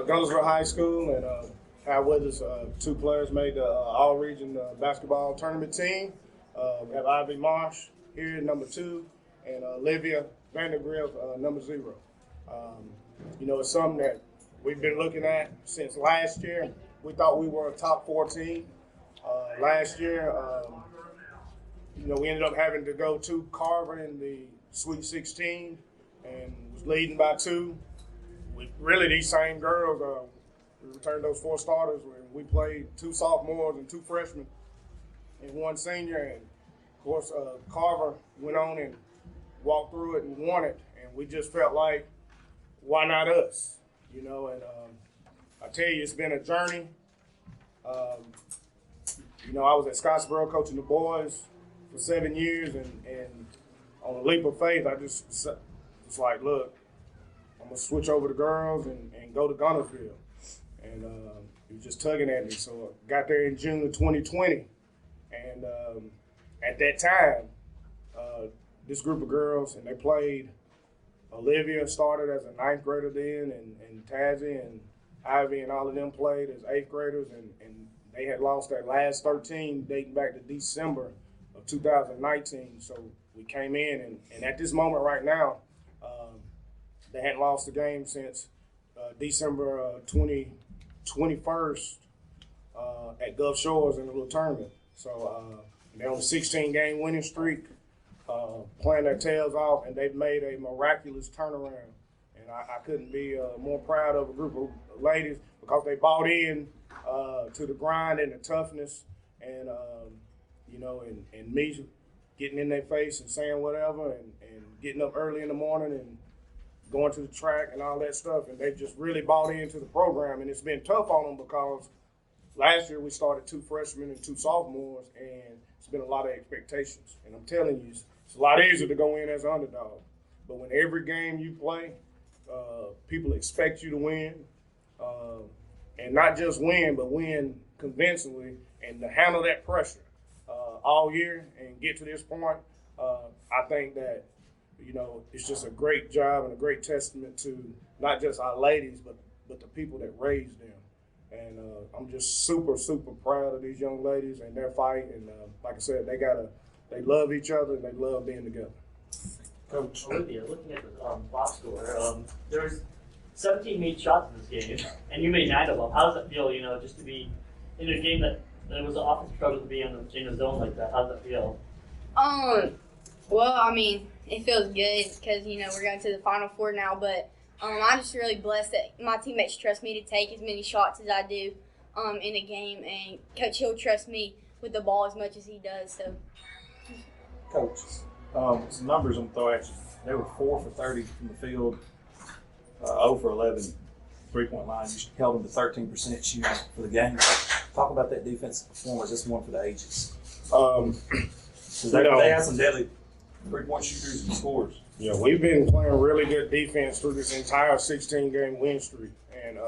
Guntersville High School, and have with us two players made the all-region basketball tournament team. We have Ivy Marsh here, number 2, and Olivia Vandergriff, number 0. It's something that we've been looking at since last year. We thought we were a top 4 team. Last year, we ended up having to go to Carver in the Sweet 16 and was leading by 2. Really, these same girls, we returned those 4 starters. We played 2 sophomores and 2 freshmen and 1 senior. And, of course, Carver went on and walked through it and won it. And we just felt like, why not us? And I tell you, it's been a journey. I was at Scottsboro coaching the boys for 7 years, and on a leap of faith, I just was like, look, I'm going to switch over to girls and go to Guntersville. And it was just tugging at me. So I got there in June of 2020. And at that time, this group of girls, and they played, Olivia started as a 9th grader then, and Tazzy and Ivy and all of them played as 8th graders, and they had lost their last 13 dating back to December of 2019. So we came in, and at this moment right now, they hadn't lost a game since December 21st at Gulf Shores in a little tournament. So they're on a 16-game winning streak, playing their tails off, and they've made a miraculous turnaround. And I couldn't be more proud of a group of ladies because they bought in to the grind and the toughness, and and me getting in their face and saying whatever, and getting up early in the morning and going to the track and all that stuff. And they've just really bought into the program, and it's been tough on them because last year we started 2 freshmen and 2 sophomores, and it's been a lot of expectations. And I'm telling you, it's a lot easier to go in as an underdog. But when every game you play, people expect you to win, and not just win, but win convincingly, and to handle that pressure all year and get to this point, I think that, it's just a great job and a great testament to not just our ladies, but the people that raised them. And I'm just super, super proud of these young ladies and their fight. And like I said, they love each other and they love being together. Coach Olivia, looking at the box score, there's 17 made shots in this game, and you made 9 of them. How does it feel, just to be in a game that was an offensive struggle to be in the zone like that? How does that feel? Well, I mean, it feels good because, we're going to the Final Four now, but I'm just really blessed that my teammates trust me to take as many shots as I do in a game, and Coach Hill trusts me with the ball as much as he does. So, Coach, some numbers I'm throwing at you. They were 4 for 30 from the field, 0 for 11 3-point line. You held them to 13% shooting for the game. Talk about that defensive performance. That's one for the ages. They have some deadly 3-point shooters and scorers. Yeah, we've been playing really good defense through this entire 16-game win streak. And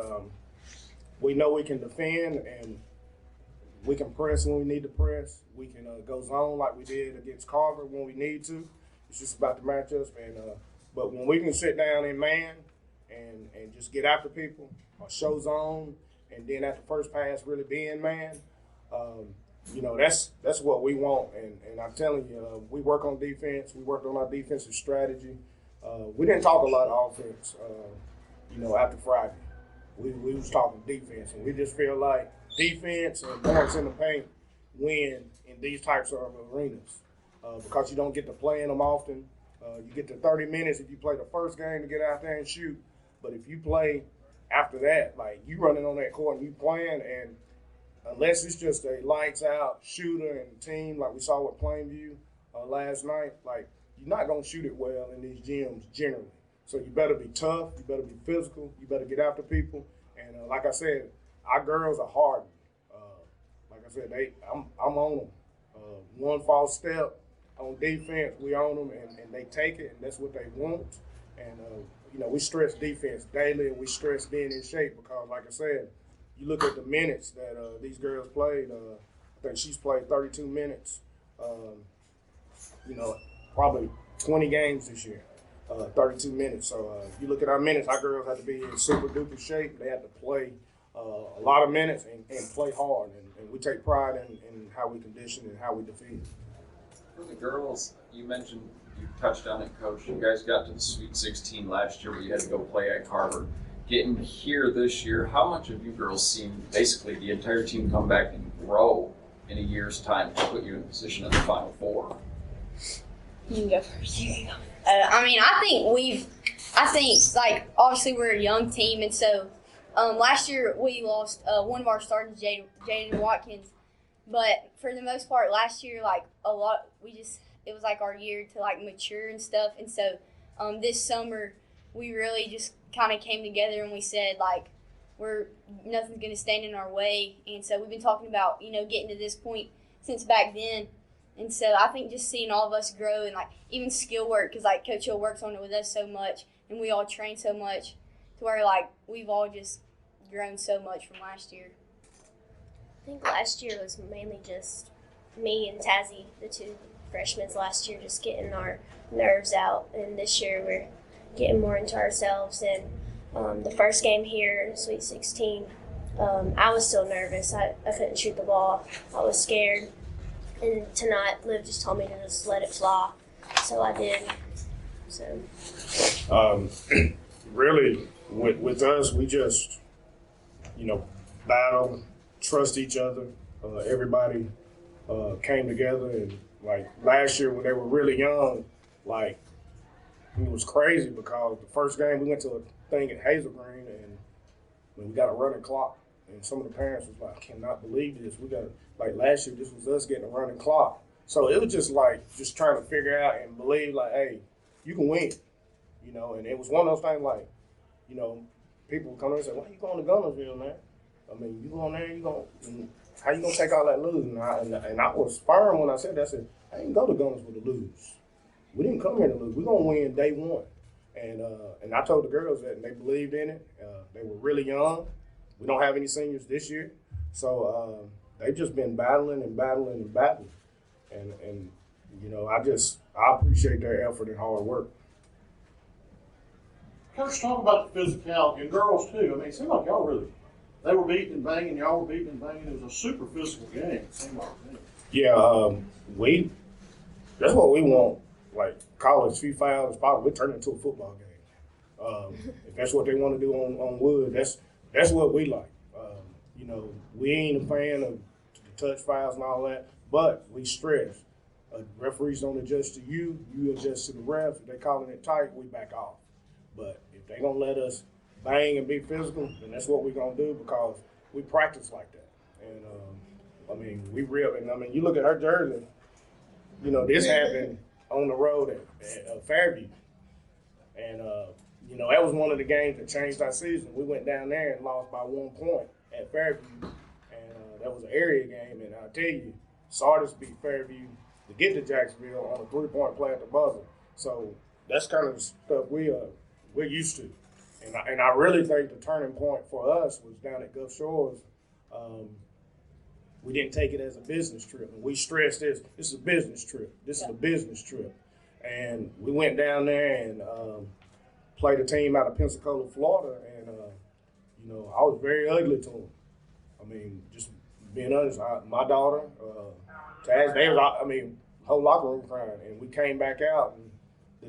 we know we can defend, and we can press when we need to press. We can go zone like we did against Carver when we need to. It's just about the matchups. But when we can sit down in man and just get after people, or show zone, and then at the first pass really be in man, that's what we want. And I'm telling you, we work on defense. We worked on our defensive strategy. We didn't talk a lot of offense, after Friday. We was talking defense, and we just feel like defense and points in the paint win in these types of arenas because you don't get to play in them often. You get to 30 minutes if you play the first game to get out there and shoot. But if you play after that, like you running on that court and you playing, and unless it's just a lights out shooter and team like we saw with Plainview last night, like you're not going to shoot it well in these gyms generally. So you better be tough, you better be physical, you better get after people. And like I said, our girls are hardened. Like I said, I'm on them. One false step on defense, we own them, and they take it, and that's what they want. And, we stress defense daily, and we stress being in shape because, like I said, you look at the minutes that these girls played. I think she's played 32 minutes, probably 20 games this year. 32 minutes. So you look at our minutes, our girls had to be in super duper shape. They had to play a lot of minutes and play hard. And we take pride in how we condition and how we defeat. For the girls, you mentioned, you touched on it, Coach. You guys got to the Sweet 16 last year, but you had to go play at Carver. Getting here this year, how much have you girls seen basically the entire team come back and grow in a year's time to put you in position in the Final Four? You can go first. I think like obviously we're a young team, and so last year we lost one of our starters, Jaden Watkins. But for the most part, last year it was like our year to like mature and stuff. And so this summer we really just kind of came together and we said like nothing's gonna stand in our way. And so we've been talking about getting to this point since back then. And so I think just seeing all of us grow and like even skill work, because like Coach Hill works on it with us so much, and we all train so much, to where like we've all just grown so much from last year. I think last year was mainly just me and Tazzy, the two freshmen last year, just getting our nerves out. And this year we're getting more into ourselves. And the first game here, Sweet 16, I was still nervous. I couldn't shoot the ball. I was scared. And tonight, Liv just told me to just let it fly. So I did. So. Really, with us, we just, battle, trust each other. Everybody came together, and like last year when they were really young, like it was crazy because the first game we went to a thing at Hazel Green, and we got a running clock, and some of the parents was like, I cannot believe this. We got like last year, this was us getting a running clock. So it was just just trying to figure out and believe like, hey, you can win, and it was one of those things like, people would come in and say, why you going to Guntersville, man? I mean, you going there, how you going to take all that losing? And I was firm when I said that. I said, I didn't go to Guntersville to lose. We didn't come here to lose. We're going to win day one. And I told the girls that, and they believed in it. They were really young. We don't have any seniors this year. So they've just been battling and battling and battling. And I appreciate their effort and hard work. Coach, talk about the physicality, and girls too. I mean, it seemed like they were beating and banging, y'all were beating and banging. It was a super physical game, it seemed like to me. Yeah, that's what we want. Like college, few fouls is possible. We turn it into a football game. If that's what they want to do on wood, that's what we like. We ain't a fan of the touch fouls and all that, but we stress. Referees don't adjust to you, you adjust to the refs. If they're calling it tight, we back off. But if they're going to let us bang and be physical, then that's what we're going to do because we practice like that. And, you look at her jersey, this happened on the road at Fairview. And, that was one of the games that changed our season. We went down there and lost by 1 point at Fairview. And that was an area game. And I'll tell you, Sardis beat Fairview to get to Jacksonville on a 3-point play at the buzzer. So that's kind of the stuff we're used to. And I really think the turning point for us was down at Gulf Shores. We didn't take it as a business trip. And we stressed this is a business trip. This is a business trip. And we went down there and played a team out of Pensacola, Florida. And, I was very ugly to them. I mean, just being honest, my daughter, Taz, whole locker room crying. And we came back out and the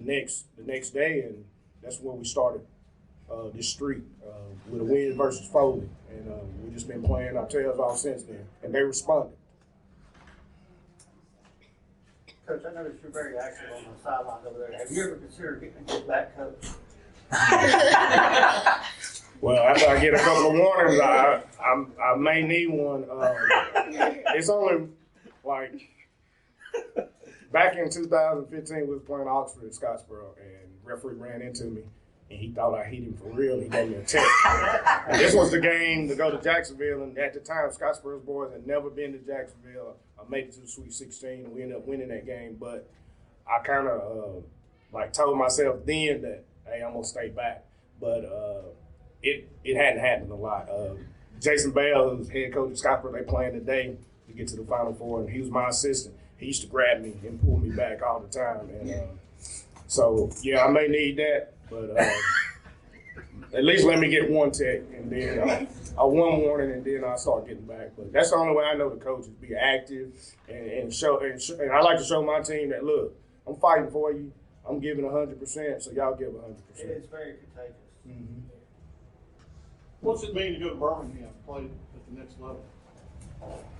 next day, and that's where we started this streak with a win versus Foley. And we've just been playing our tails off since then. And they responded. Coach, I noticed you're very active on the sidelines over there. Have you ever considered getting a good back coach? Well, after I get a couple of warnings, I may need one. It's only like back in 2015, we was playing Oxford at Scottsboro, and referee ran into me, and he thought I hit him for real. He gave me a tech. And this was the game to go to Jacksonville, and at the time, Scottsboro's boys had never been to Jacksonville. I made it to the Sweet 16, and we ended up winning that game. But I kind of told myself then that, hey, I'm gonna stay back. But it hadn't happened a lot. Jason Bell, who's head coach of Scottsboro, they playing today to get to the Final Four, and he was my assistant. He used to grab me and pull me back all the time, and So yeah, I may need that, but at least let me get one tech, and then one warning, and then I'll start getting back. But that's the only way I know the coaches be active and show. And I like to show my team that look, I'm fighting for you. I'm giving 100%, so y'all give 100%. It's very contagious. Mm-hmm. What's it mean to go to Birmingham and play at the next level?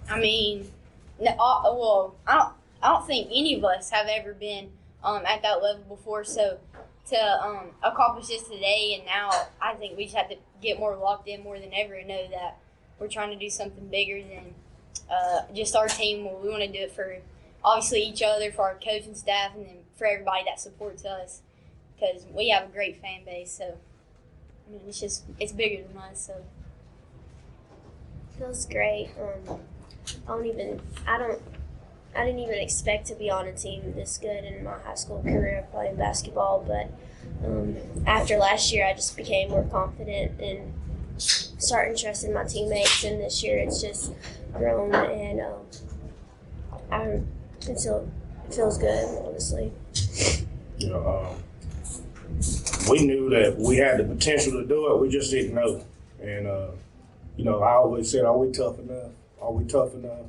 I mean, well, I don't think any of us have ever been at that level before. So to accomplish this today and now, I think we just have to get more locked in more than ever and know that we're trying to do something bigger than just our team. We want to do it for obviously each other, for our coaching staff, and then for everybody that supports us, because we have a great fan base. So I mean, it's bigger than us. So Feels great. I didn't even expect to be on a team this good in my high school career playing basketball, but after last year, I just became more confident and starting trusting my teammates. And this year, it's just grown, and it feels good, honestly. You know, we knew that we had the potential to do it. We just didn't know. And you know, I always said, "Are we tough enough? Are we tough enough?"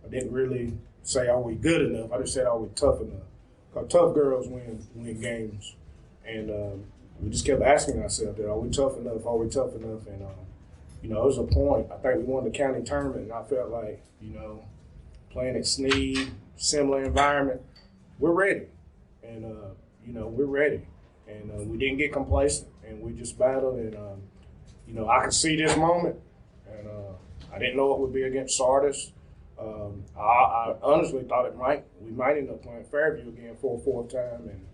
I didn't really say, "Are we good enough?" I just said, "Are we tough enough?" Because tough girls win games, and we just kept asking ourselves that, "Are we tough enough? Are we tough enough?" And you know, it was a point. I think we won the county tournament, and I felt like, you know, playing at Sneed, similar environment, we're ready, and you know, we're ready, and we didn't get complacent, and we just battled, and you know, I could see this moment, and I didn't know it would be against Sardis. I honestly thought we might end up playing Fairview again for a fourth time, and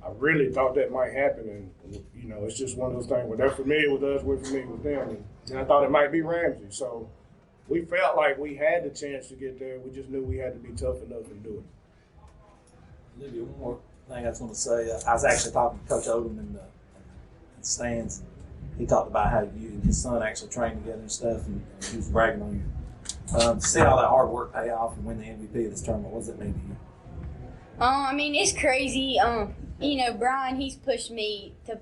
I really thought that might happen. And you know, it's just one of those things where they're familiar with us, we're familiar with them, and I thought it might be Ramsey. So we felt like we had the chance to get there. We just knew we had to be tough enough and do it. Olivia, one more thing I just want to say. I was actually talking to Coach Odom in the stands. He talked about how you and his son actually trained together and stuff, and he was bragging on you. To see all that hard work pay off and win the MVP of this tournament, what does it mean to you? I mean, it's crazy. You know, Brian, he's pushed me to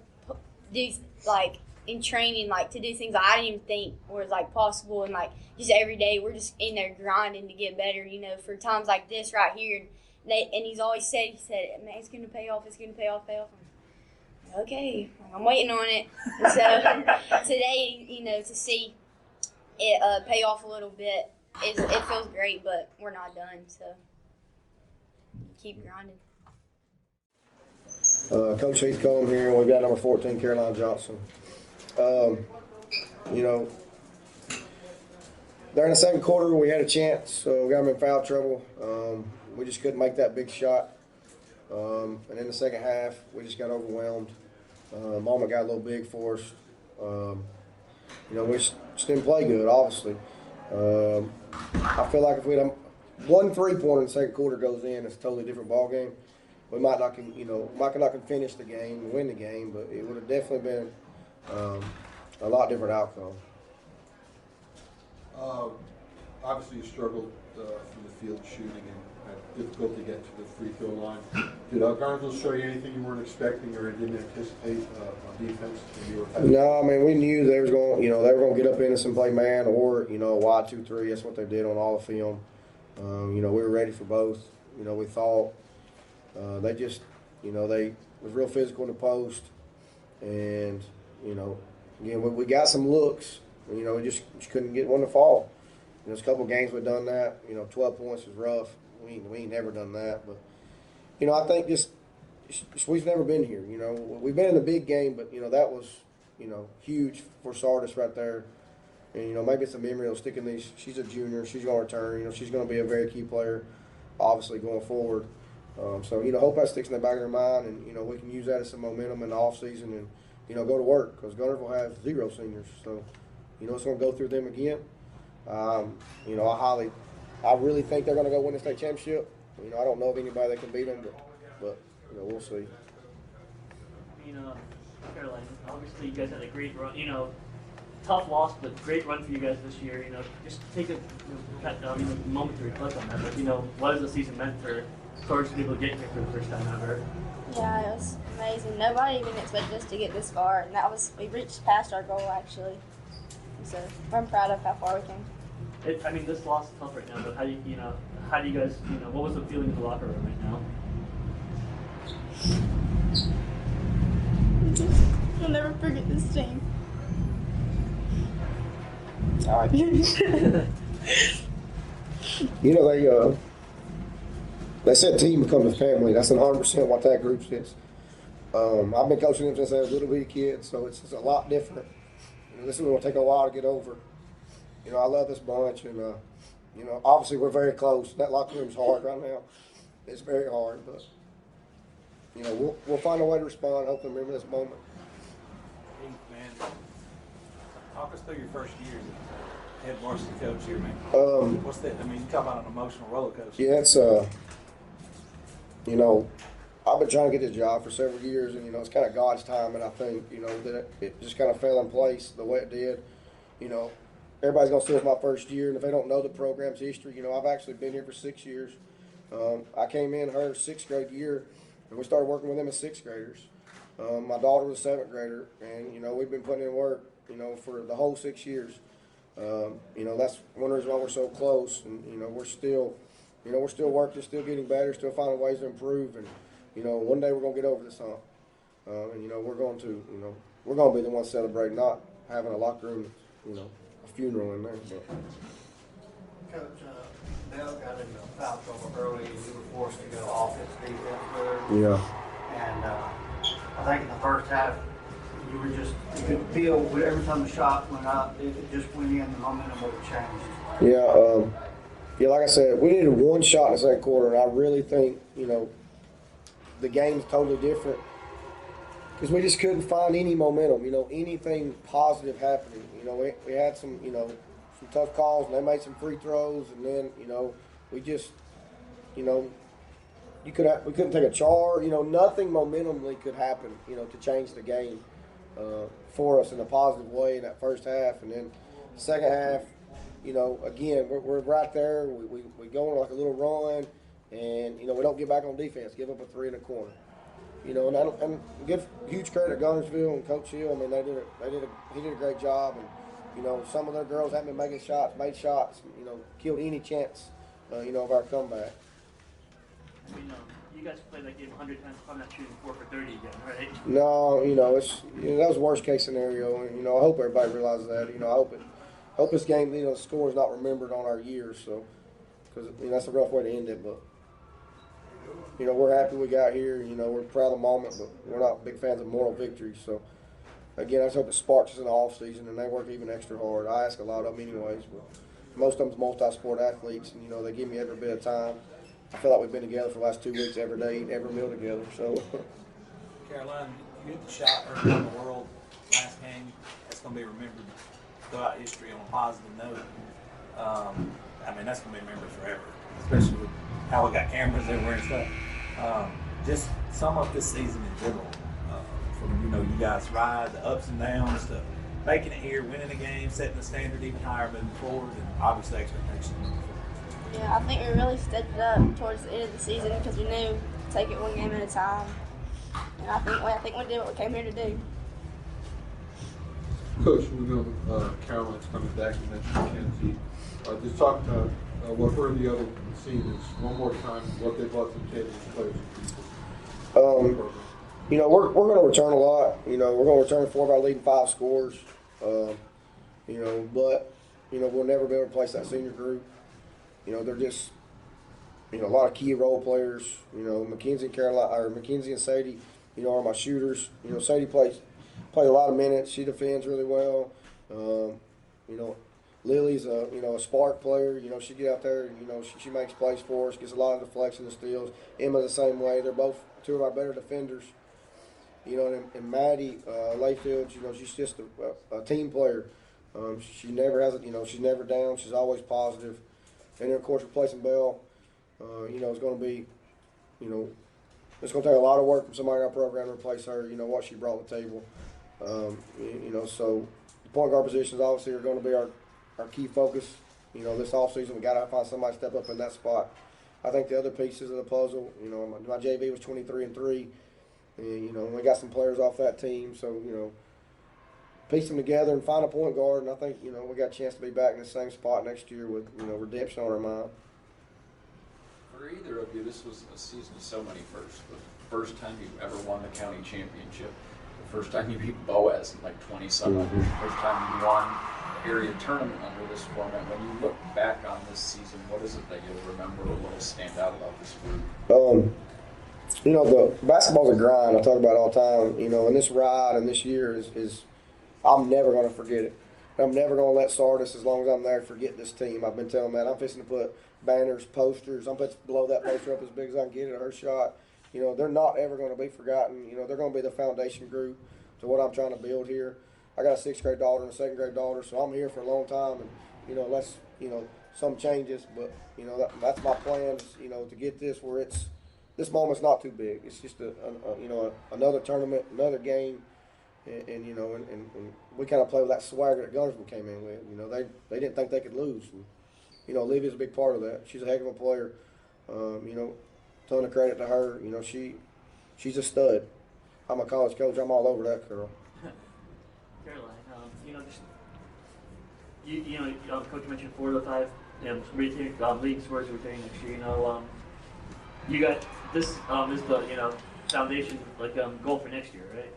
do, like, in training, like, to do things I didn't even think was, like, possible. And, like, just every day we're just in there grinding to get better, you know, for times like this right here. And he's always said, man, it's going to pay off, it's going to pay off. Okay, I'm waiting on it. And so today, you know, to see it pay off a little bit, it feels great, but we're not done, so keep grinding. Coach Heath Combs here, and we've got number 14, Caroline Johnson. You know, during the second quarter, we had a chance. We got them in foul trouble. We just couldn't make that big shot. And in the second half, we just got overwhelmed. Moment got a little big for us. You know, we just didn't play good, obviously. I feel like if we had one 3-pointer in the second quarter goes in, it's a totally different ball game. We might not can finish the game and win the game, but it would have definitely been a lot different outcome. Obviously, you struggled from the field shooting and had difficulty getting to the free throw line. Did Guntersville show you anything you weren't expecting or didn't anticipate on defense? No, I mean, we knew they were going to get up in us and play man or, you know, wide 2-3. That's what they did on all the film. You know, we were ready for both. You know, we thought they just, you know, they was real physical in the post, and you know, again, we got some looks. You know, we just couldn't get one to fall. There's a couple games we've done that. You know, 12 points is rough. We ain't never done that. But, you know, I think just we've never been here. You know, we've been in the big game, but, you know, that was, you know, huge for Sardis right there. And, you know, maybe it's a memory of sticking these. She's a junior. She's going to return. You know, she's going to be a very key player, obviously, going forward. So, you know, hope that sticks in the back of their mind, and, you know, we can use that as some momentum in the offseason and, you know, go to work, because Guntersville has 0 seniors. So, you know, it's going to go through them again. You know, I really think they're going to go win the state championship. You know, I don't know of anybody that can beat them, but you know, we'll see. You know, Caroline, obviously you guys had a great run. You know, tough loss, but great run for you guys this year. You know, just take a moment to reflect on that. But, you know, what has the season meant for George to be able to get here for the first time ever. Yeah, it was amazing. Nobody even expected us to get this far, and we reached past our goal actually. So I'm proud of how far we came. I mean, this loss is tough right now, but how do you guys, what was the feeling in the locker room right now? I'll never forget this team. Sorry. You know, they said team becomes a family. That's 100% what that group is. I've been coaching them since I was a little bitty kid, so it's a lot different. This is going to take a while to get over. I love this bunch, and obviously we're very close. That locker room's hard right now. It's very hard, but we'll find a way to respond. Hopefully, remember this moment. Hey, man, talk us through your first year as head varsity coach here, man. What's that? I mean, you talk about an emotional roller coaster. Yeah, it's I've been trying to get this job for several years, and it's kind of God's time, and I think that it just kind of fell in place the way it did. Everybody's gonna say it's my first year, and if they don't know the program's history, I've actually been here for 6 years. I came in her 6th grade year, and we started working with them as 6th graders. My daughter was a 7th grader, and we've been putting in work, for the whole 6 years. That's one reason why we're so close, and we're still working, still getting better, still finding ways to improve, and one day we're gonna get over this hump, and we're going to be the ones celebrating, not having a locker room, a funeral in there. But. Coach, Bell got into foul trouble early, and you were forced to go offense, defense with her. Yeah. And I think in the first half, you could feel every time the shot went up, it just went in, the momentum would have changed. Yeah, like I said, we needed one shot in the second quarter, and I really think, the game's totally different because we just couldn't find any momentum, anything positive happening. We had some tough calls, and they made some free throws, and then, we just, we couldn't take a charge, nothing momentumly could happen, to change the game for us in a positive way in that first half. And then second half, again, we're right there. We go on like a little run, and we don't get back on defense. Give up a 3 in the corner. And give huge credit to Guntersville and Coach Hill. I mean, he did a great job. And some of their girls haven't been making shots, made shots. Killed any chance, of our comeback. I mean, you guys played that game 100 times. I'm not shooting 4 for 30 again, right? No, it's that was worst case scenario. And I hope everybody realizes that. I hope this game, the score is not remembered on our years. So, because that's a rough way to end it, but. We're happy we got here. We're proud of the moment, but we're not big fans of moral victories. So, again, I just hope it sparks us in the off season, and they work even extra hard. I ask a lot of them anyways, but most of them's multi-sport athletes, and they give me every bit of time. I feel like we've been together for the last 2 weeks, every day, eating every meal together. So, Caroline, you hit the shot early in the world last game. That's going to be remembered throughout history on a positive note. That's going to be remembered forever, especially with how we got cameras everywhere and stuff. Just sum up this season in general. From you guys ride the ups and downs to making it here, winning a game, setting the standard even higher moving forward, and obviously expectations moving forward. Yeah, I think we really stepped it up towards the end of the season because we knew take it one game at a time, and I think we did what we came here to do. Coach, we know Caroline's coming back. You mentioned Mackenzie. Just talk about what her and the other seniors one more time, what they brought to the table as players and people. We're going to return a lot. We're going to return 4 of our leading 5 scores. But we'll never be able to replace that senior group. They're just a lot of key role players. Mackenzie and Sadie, are my shooters. Sadie played a lot of minutes. She defends really well. Lily's a spark player. She get out there and she makes plays for us, gets a lot of deflection and steals. Emma the same way. They're both 2 of our better defenders. And Maddie Layfield, she's just a team player. She never has she's never down. She's always positive. And then of course replacing Bell, it's going to be, it's going to take a lot of work from somebody in our program to replace her. What she brought to the table. So the point guard positions obviously are going to be our key focus. This offseason we got to find somebody to step up in that spot. I think the other pieces of the puzzle, you know, my JV was 23-3, and you know, we got some players off that team, so you know, piece them together and find a point guard, and I think you know we got a chance to be back in the same spot next year with you know redemption on our mind. For either of you, this was a season of so many firsts. The first time you ever won the county championship, the first time you beat Boaz in like 20-something, the first time you won area tournament under this format. When you look back on this season, what is it that you'll remember or what will stand out about this group? You know, the basketball's a grind. I talk about it all the time. You know, and this ride and this year is I'm never going to forget it. I'm never going to let Sardis, as long as I'm there, forget this team. I've been telling that. I'm fixing to put banners, posters. I'm fixing to blow that poster up as big as I can get it, her shot. You know, they're not ever going to be forgotten. You know, they're going to be the foundation group to what I'm trying to build here. I got a 6th grade daughter and a 2nd grade daughter, so I'm here for a long time. And, you know, unless, you know, some changes, but, you know, that's my plan is, you know, to get this where it's, this moment's not too big. It's just, you know, another tournament, another game. And you know, and we kind of play with that swagger that Guntersville came in with. You know, they didn't think they could lose. And, you know, Olivia's a big part of that. She's a heck of a player. You know, ton of credit to her. You know, she's a stud. I'm a college coach. I'm all over that girl. Caroline, you know, just you know, Coach mentioned 4 to 5, you know, league scores returning next year. You know, you got this is the you know foundation like goal for next year, right?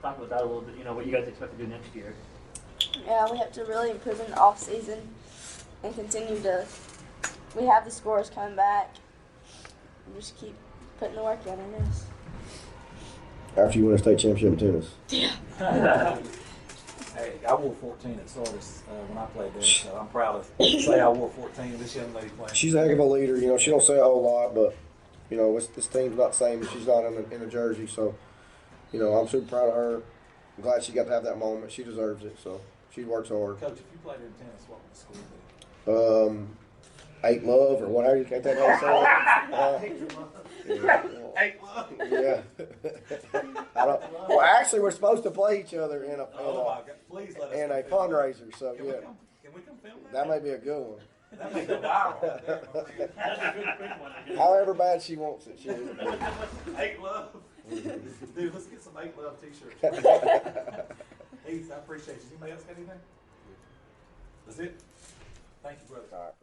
Talk about that a little bit. You know, what you guys expect to do next year. Yeah, we have to really improve in the off season and continue to. We have the scores coming back. We just keep putting the work in, I guess. After you win a state championship in tennis. Yeah. Hey, I wore 14 at Sardis when I played there, so I'm proud to say I wore 14. This young lady playing. She's a heck of a leader. You know, she don't say a whole lot, but you know, this team's not the same. She's not in a jersey, so. You know, I'm super proud of her. I'm glad she got to have that moment. She deserves it, so she works hard. Coach, if you played in tennis, what would the school be? 8 Love or whatever you can't take how to say it. 8 Love. Yeah. Well, actually, we're supposed to play each other in Please let us a fundraiser, so Can yeah. we come film that? That may be a good one. That may go viral. Right there. That's a good quick one. However bad she wants it, she is. 8 Love. Dude, let's get some 8 Love t-shirts. Heath, I appreciate you. Anybody else got anything? That's it? Thank you, brother. All right.